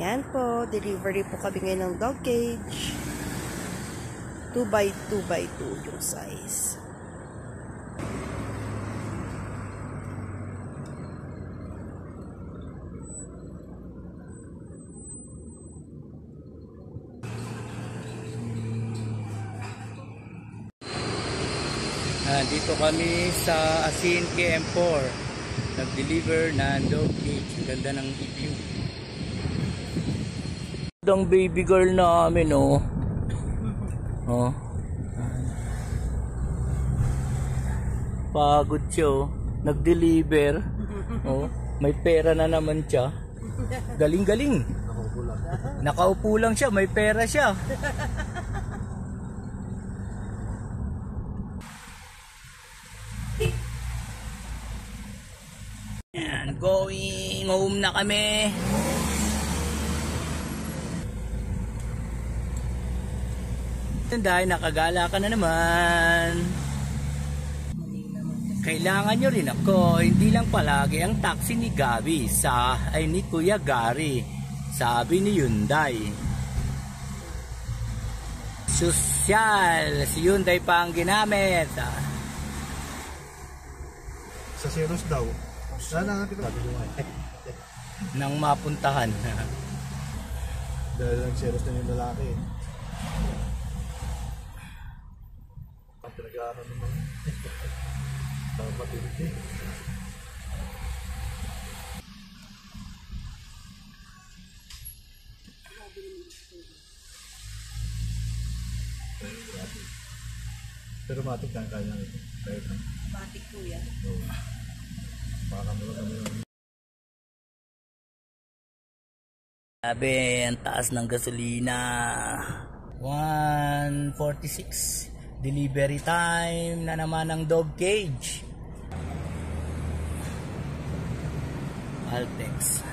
Yan po, delivery po kami ngayon ng dog cage. 2x2x2 yung size. Dito kami sa Asin KM4. Nag-deliver na dog cage. Ganda ng view. Ang baby girl namin, oh. Oh. Pagod siya, oh. Nag-deliver. Oh. May pera na naman siya. Galing-galing. Nakaupo lang siya, may pera siya. Yan, going home na kami. Dahil nakagala ka na naman. Kailangan nyo rin ako, hindi lang palagi ang taxi ni Gabi ay ni Kuya Gary, sabi ni Hyundai. Sosyal, si Hyundai pa ang ginamit. Sa Ceros daw. Sana natin nang mapuntahan. Dahil ang Ceros na yung lalaki. Ang pinag-aaral naman. Dapat hindi. Pero matik lang kaya nito. Matik po yan. Sabi, ang taas ng gasolina. 1:46. Delivery time na naman ng dog cage. Altex.